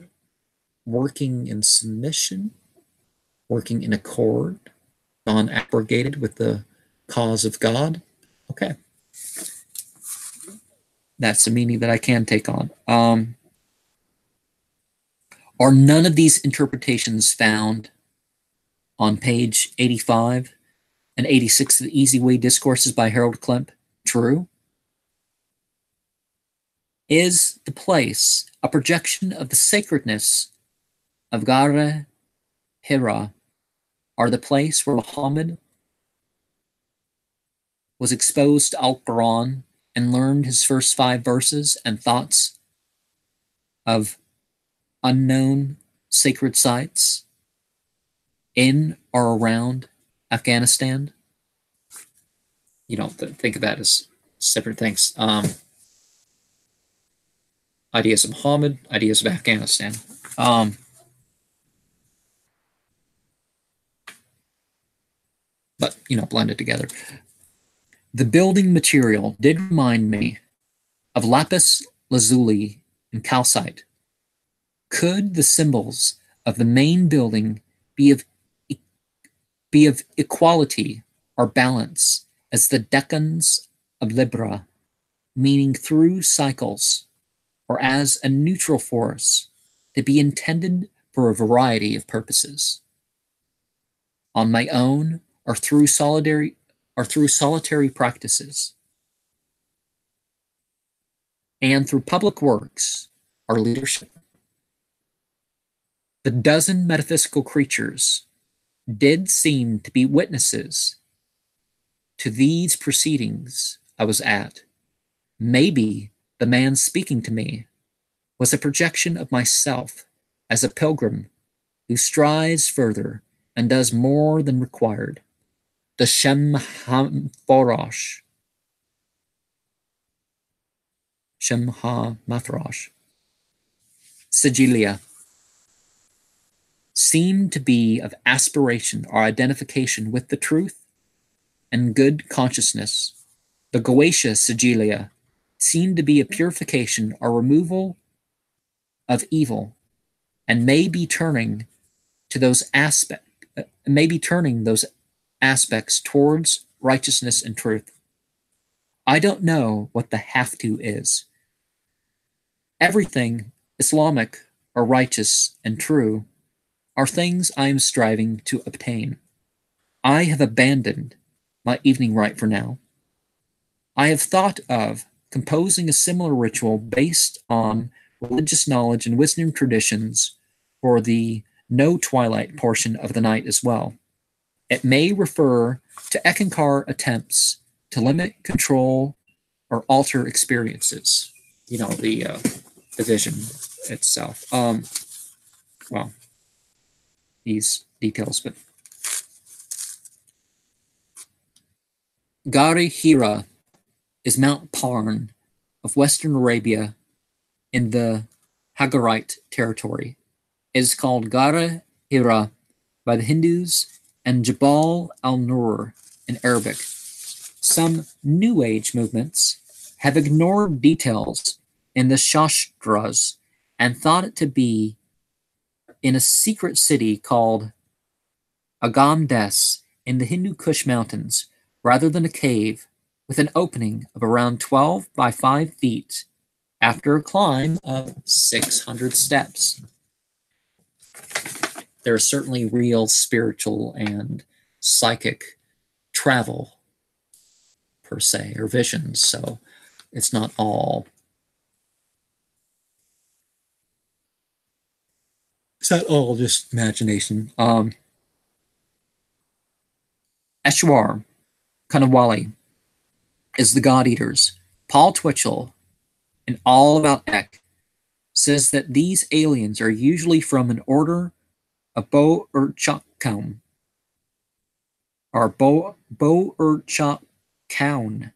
working in submission, working in accord, non-abrogated with the cause of God? Okay. That's a meaning that I can take on. Are none of these interpretations found on page 85 and 86 of the Easy Way Discourses by Harold Klemp true? Is the place a projection of the sacredness of Gara Hira, or the place where Muhammad was exposed to Al-Quran and learned his first 5 verses and thoughts of unknown sacred sites in or around Afghanistan? You don't think of that as separate things. Ideas of Muhammad, ideas of Afghanistan. But, blended together. The building material did remind me of lapis lazuli and calcite. Could the symbols of the main building be of equality or balance as the decans of Libra, meaning through cycles, or as a neutral force to be intended for a variety of purposes? On my own or through solitary practices, and through public works or leadership. The dozen metaphysical creatures did seem to be witnesses to these proceedings I was at. Maybe the man speaking to me was a projection of myself as a pilgrim who strives further and does more than required. The Shemha Mafrosh Sigilia seemed to be of aspiration or identification with the truth and good consciousness. The Goetia Sigilia seemed to be a purification or removal of evil, and may be turning those aspects towards righteousness and truth. I don't know what the have to is. Everything Islamic or righteous and true are things I am striving to obtain. I have abandoned my evening rite for now. I have thought of composing a similar ritual based on religious knowledge and wisdom traditions for the no twilight portion of the night as well. It may refer to Ekankar attempts to limit, control, or alter experiences. The vision itself. Well, these details, but Gari Hira is Mount Parn of Western Arabia in the Hagarite territory. It is called Gara Hira by the Hindus and Jabal al-Nur in Arabic. Some New Age movements have ignored details in the Shastras and thought it to be in a secret city called Agamdes in the Hindu Kush Mountains, rather than a cave with an opening of around 12 by 5 feet after a climb of 600 steps. There are certainly real spiritual and psychic travel per se, or visions. So it's not all. It's not all just imagination. Eshwar Kanawali is the God Eaters. Paul Twitchell, in All About Ek, says that these aliens are usually from an order of Bo-Urchakkaun, or Bo-Urchakkaun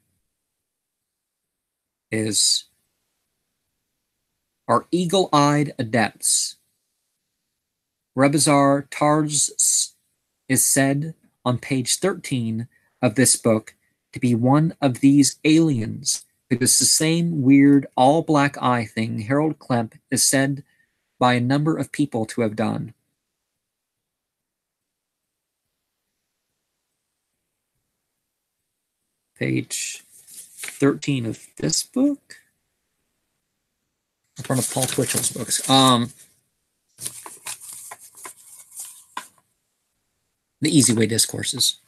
are eagle-eyed adepts. Rebazar Tarz is said on page 13 of this book to be one of these aliens, because the same weird all-black eye thing Harold Klemp is said by a number of people to have done. Page 13 of this book, in front of Paul Twitchell's books. The Easy Way Discourses.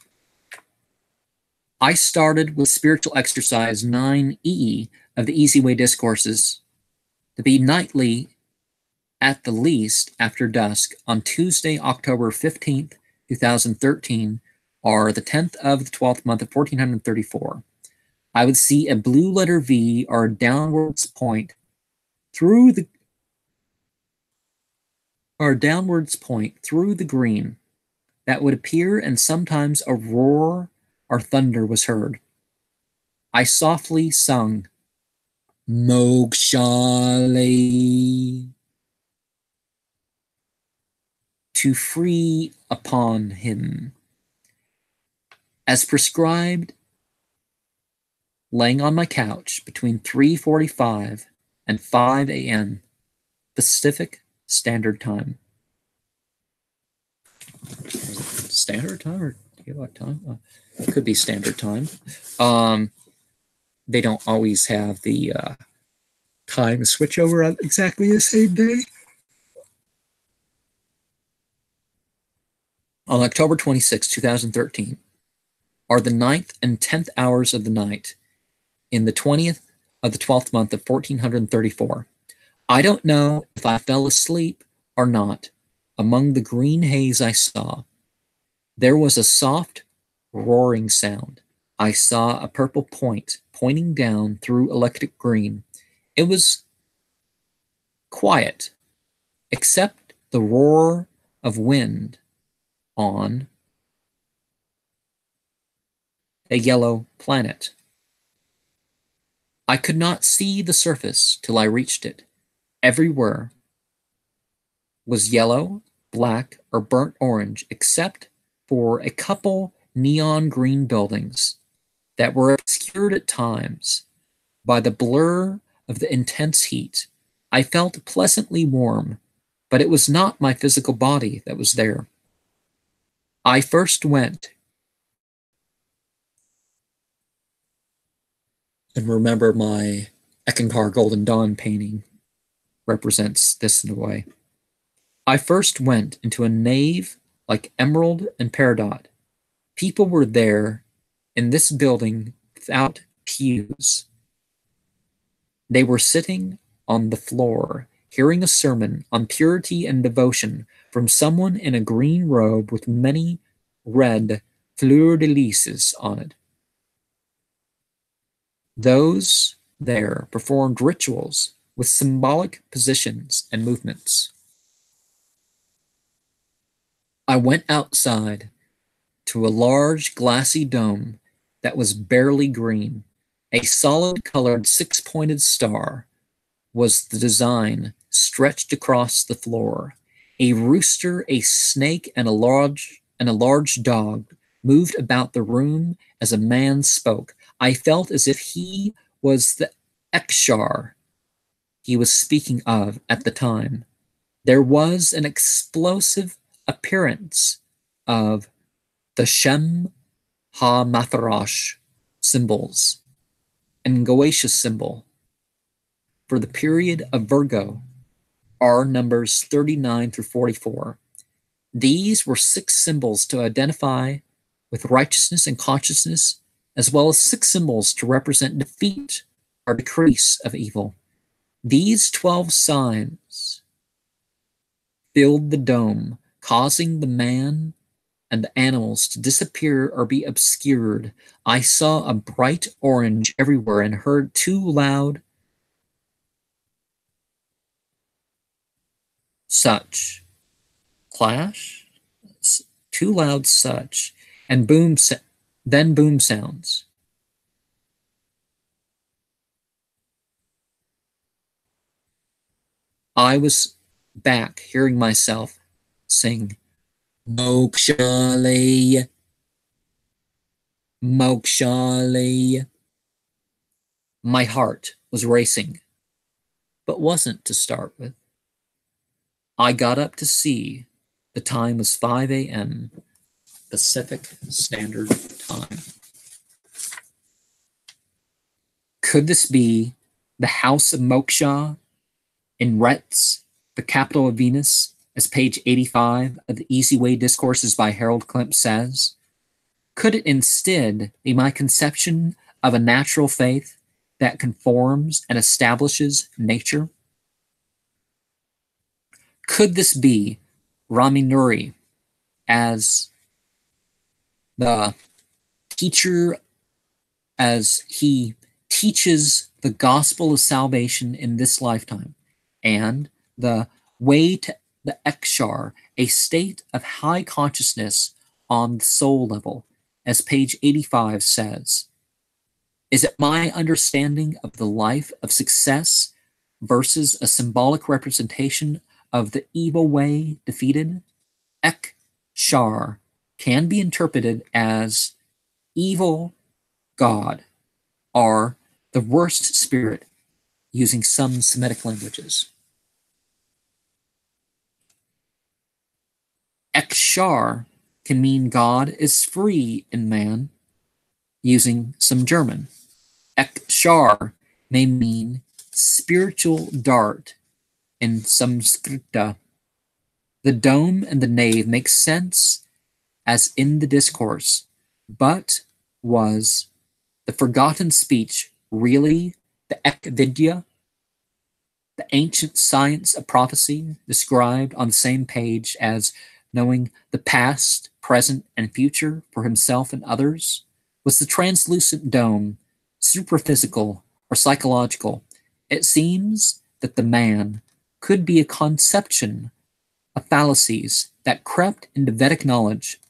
I started with spiritual exercise 9E of the Easy Way Discourses to be nightly at the least after dusk on Tuesday, October 15th, 2013, or the 10th of the 12th month of 1434. I would see a blue letter V or a downwards point through the green that would appear, and sometimes a roar or thunder was heard. I softly sung, Mogshale, to free upon him. As prescribed, laying on my couch between 3:45 and 5 a.m. Pacific Standard Time. Standard Time or daylight time? It could be Standard Time. They don't always have the time switch over on exactly the same day. On October 26, 2013, are the 9th and 10th hours of the night in the 20th of the 12th month of 1434. I don't know if I fell asleep or not. Among the green haze I saw, there was a soft roaring sound. I saw a purple point pointing down through electric green. It was quiet, except the roar of wind on a yellow planet. I could not see the surface till I reached it. Everywhere was yellow, black, or burnt orange, except for a couple neon green buildings that were obscured at times by the blur of the intense heat. I felt pleasantly warm, but it was not my physical body that was there. I first went, and remember my Eckankar Golden Dawn painting represents this in a way. I first went into a nave like emerald and peridot. People were there in this building without pews. They were sitting on the floor, hearing a sermon on purity and devotion from someone in a green robe with many red fleur-de-lises on it. Those there performed rituals with symbolic positions and movements. I went outside to a large glassy dome that was barely green. A solid-colored six-pointed star was the design stretched across the floor. A rooster, a snake, and a large dog moved about the room as a man spoke. I felt as if he was the Ekshar he was speaking of at the time. There was an explosive appearance of the Shem Ha-Matharash symbols and Goetia symbol for the period of Virgo are numbers 39 through 44. These were 6 symbols to identify with righteousness and consciousness, as well as 6 symbols to represent defeat or decrease of evil. These 12 signs filled the dome, causing the man and the animals to disappear or be obscured. I saw a bright orange everywhere and heard 2 loud such clash, 2 loud such, and then boom sounds. I was back hearing myself sing, Mokshali, Mokshali. My heart was racing, but wasn't to start with. I got up to see the time was 5 a.m. Pacific Standard Time. Could this be the House of Moksha in Retz, the capital of Venus, as page 85 of the Easy Way Discourses by Harold Klemp says? Could it instead be my conception of a natural faith that conforms and establishes nature? Could this be Rami Nuri as the teacher, as he teaches the gospel of salvation in this lifetime, and the way to the Ekshar, a state of high consciousness on the soul level, as page 85 says? Is it my understanding of the life of success versus a symbolic representation of the evil way defeated? Ekshar can be interpreted as evil God, or the worst spirit, using some Semitic languages. Ekshar can mean God is free in man, using some German. Ekshar may mean spiritual dart in Samskrita. The dome and the nave make sense as in the discourse, but was the forgotten speech really the Ekvidya, the ancient science of prophecy described on the same page as knowing the past, present, and future for himself and others? Was the translucent dome superphysical or psychological? It seems that the man could be a conception of fallacies that crept into Vedic knowledge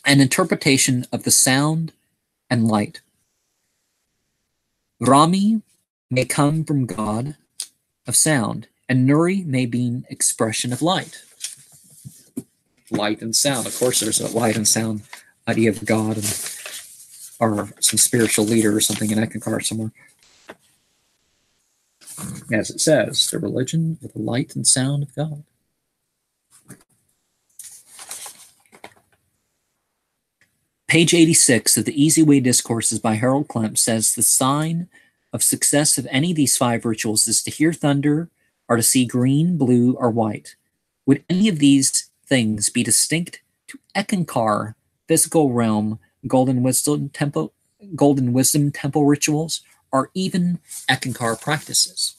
and interpretation of the sound and light. Rami may come from God of sound, and Nuri may be an expression of light. Light and sound. Of course, there's a light and sound idea of God or some spiritual leader or something in Ekankar somewhere. As it says, the religion of the light and sound of God. Page 86 of the Easy Way Discourses by Harold Klemp says the sign of success of any of these 5 rituals is to hear thunder or to see green, blue, or white. Would any of these things be distinct to Ekankar, physical realm, golden wisdom temple rituals, or even Ekankar practices?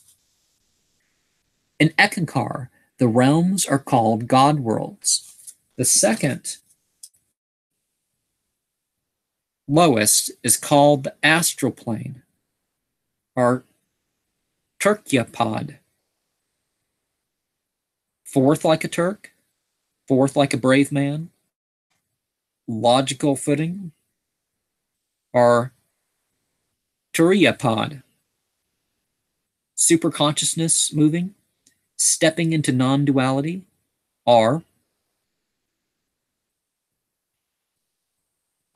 In Ekankar, the realms are called God worlds. The second lowest is called the astral plane, or Turkyapad. Fourth like a Turk, fourth like a brave man, logical footing, or Turiyapad. Superconsciousness moving, stepping into non-duality, or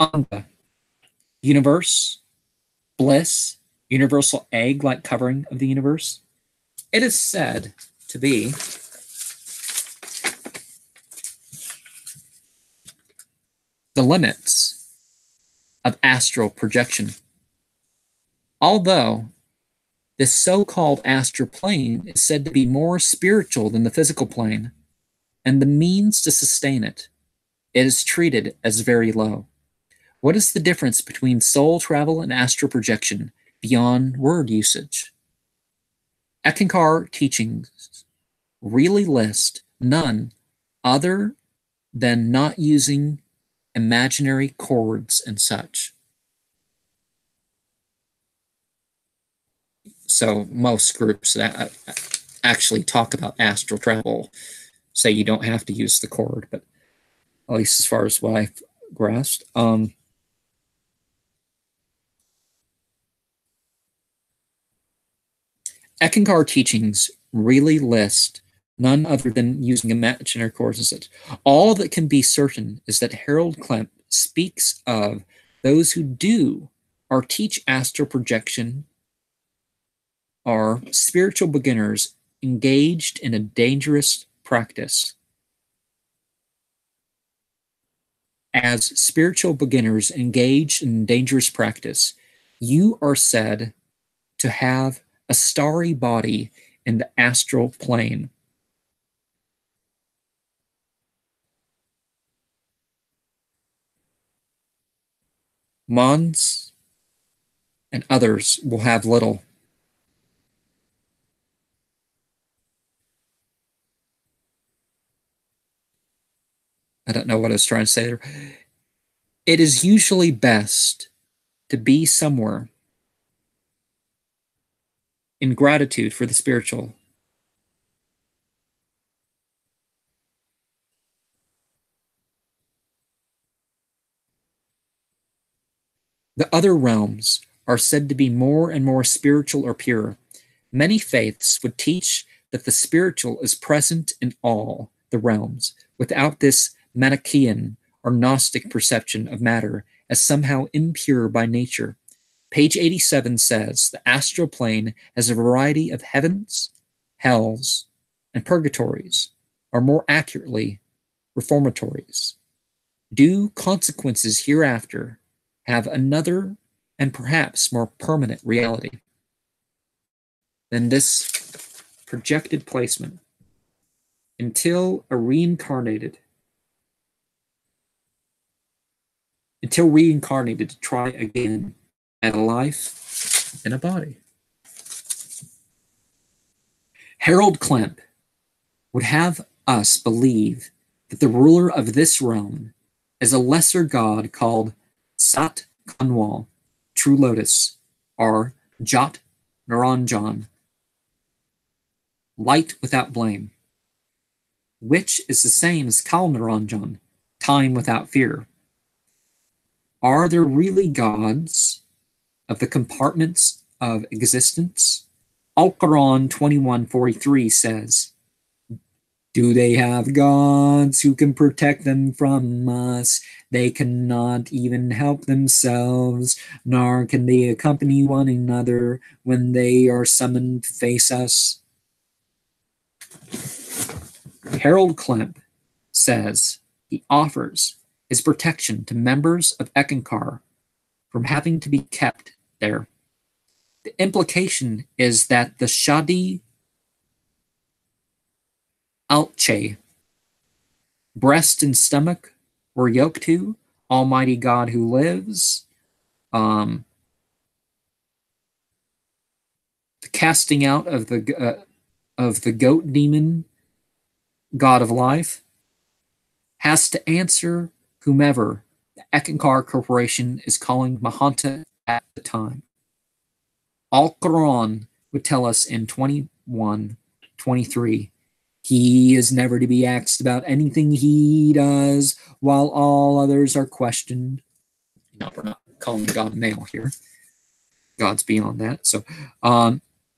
Anga. Universe, bliss, universal egg-like covering of the universe. It is said to be the limits of astral projection. Although this so-called astral plane is said to be more spiritual than the physical plane, and the means to sustain it, it is treated as very low. What is the difference between soul travel and astral projection beyond word usage? Eckankar teachings really list none other than not using imaginary cords and such. So most groups that actually talk about astral travel say you don't have to use the cord, but at least as far as what I've grasped. Eckankar teachings really list none other than using imaginary cords and such. All that can be certain is that Harold Klemp speaks of those who do or teach astral projection are spiritual beginners engaged in a dangerous practice. As spiritual beginners engaged in dangerous practice, you are said to have a starry body in the astral plane. Mons and others will have little. I don't know what I was trying to say there. It is usually best to be somewhere in gratitude for the spiritual. The other realms are said to be more and more spiritual or pure. Many faiths would teach that the spiritual is present in all the realms without this Manichaean or Gnostic perception of matter as somehow impure by nature. Page 87 says the astral plane has a variety of heavens, hells, and purgatories, or more accurately, reformatories. Do consequences hereafter have another and perhaps more permanent reality than this projected placement until reincarnated to try again at a life in a body? Harold Klemp would have us believe that the ruler of this realm is a lesser god called Sat Kanwal, True Lotus, or Jat Naranjan, light without blame, which is the same as Kal Naranjan, time without fear. Are there really gods of the compartments of existence? Al-Quran 21:43 says, do they have gods who can protect them from us? They cannot even help themselves, nor can they accompany one another when they are summoned to face us. Harold Klemp says he offers his protection to members of Eckankar from having to be kept there. The implication is that the Shadi Alche, breast and stomach, were yoked to Almighty God who lives. The casting out of the goat demon, God of life, has to answer whomever the Eckankar Corporation is calling Mahanta at the time. Al-Quran would tell us in 21:23, he is never to be asked about anything he does while all others are questioned. No, we're not calling God male here. God's beyond that. So,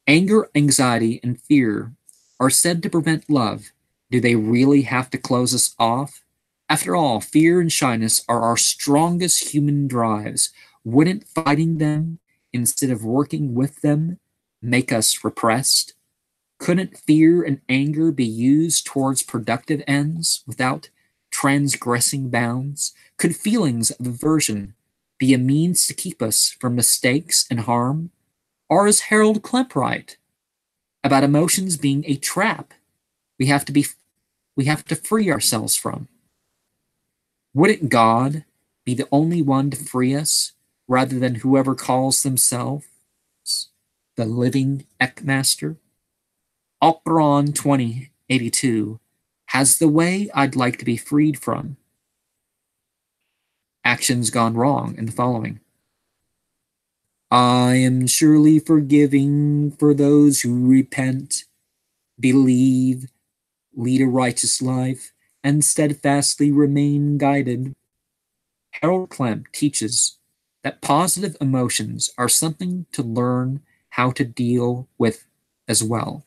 anger, anxiety, and fear are said to prevent love. Do they really have to close us off? After all, fear and shyness are our strongest human drives. Wouldn't fighting them instead of working with them make us repressed? Couldn't fear and anger be used towards productive ends without transgressing bounds? Could feelings of aversion be a means to keep us from mistakes and harm? Or is Harold Klemp right about emotions being a trap we have to free ourselves from? Wouldn't God be the only one to free us, rather than whoever calls themselves the living Ekmaster? Alquran 2082 has the way I'd like to be freed from. Actions gone wrong in the following. I am surely forgiving for those who repent, believe, lead a righteous life, and steadfastly remain guided. Harold Klemp teaches that positive emotions are something to learn how to deal with as well.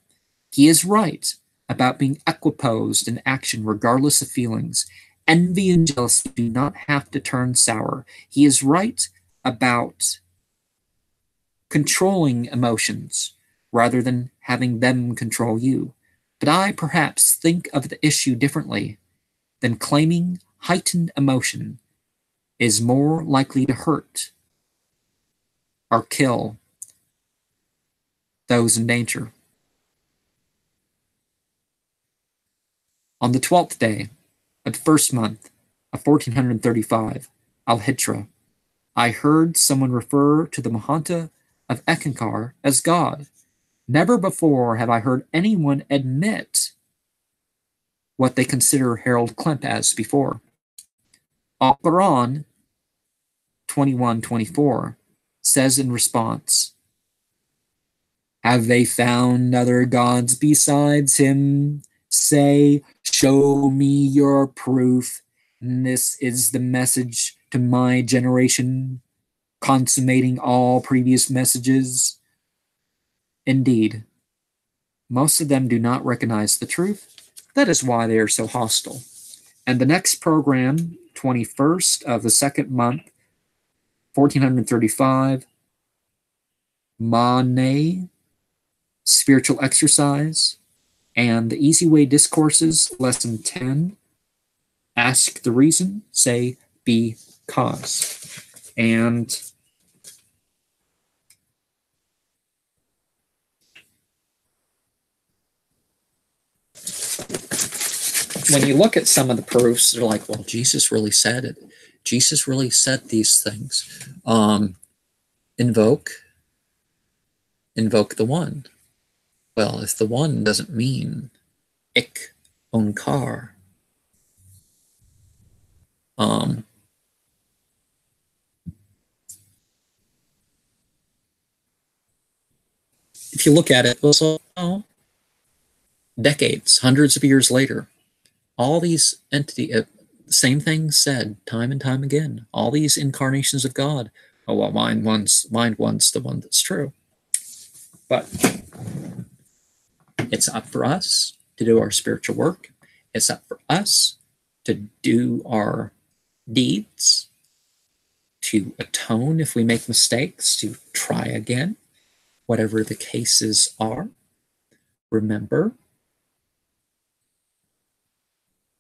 He is right about being equiposed in action regardless of feelings. Envy and jealousy do not have to turn sour. He is right about controlling emotions rather than having them control you. But I perhaps think of the issue differently than claiming heightened emotion is more likely to hurt or kill those in danger. On the 12th day of the first month of 1435, Al-Hijra, I heard someone refer to the Mahanta of Ekankar as God. Never before have I heard anyone admit what they consider Harold Klemp as before. Al-Quran 21:24 says in response, have they found other gods besides him? Say, show me your proof. And this is the message to my generation, consummating all previous messages. Indeed, most of them do not recognize the truth. That is why they are so hostile. And the next program, 21st of the second month, 1435, Mane, spiritual exercise, and the Easy Way Discourses, lesson 10, ask the reason, say because. And when you look at some of the proofs, they're like, well, Jesus really said it. Jesus really said these things. Invoke the one. Well, if the one doesn't mean ik onkar, if you look at it, also decades, hundreds of years later, all these entities, same thing said time and time again. All these incarnations of God. Oh well, mine wants the one that's true. But it's up for us to do our spiritual work. It's up for us to do our deeds, to atone if we make mistakes, to try again, whatever the cases are. Remember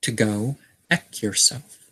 to go ek yourself.